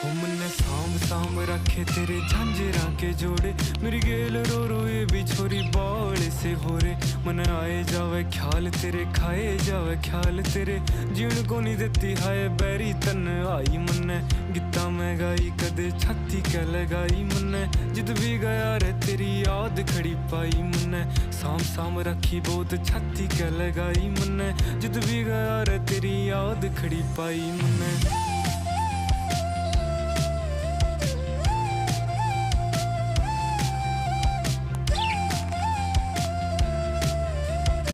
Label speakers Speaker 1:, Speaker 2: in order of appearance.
Speaker 1: हो मन्ने सांभ सांभ रखे तेरे झांझरा के जोड़े, मेरी गेल रो रो ये भी छोरी बावले से हो रे। मन आए जावे ख्याल तेरे, खाए जावे ख्याल तेरे, जीण को नहीं देती हाय बैरी तन आई। मन्ने गीता में गाई कदे छाती क्या लगाई, मन्ने जित भी गया रे तेरी याद खड़ी पाई। मन्ने सांभ सांभ रखी बहुत छाती क्या लगाई, मन्ने जित भी गया रे तेरी याद खड़ी पाई। मन्ने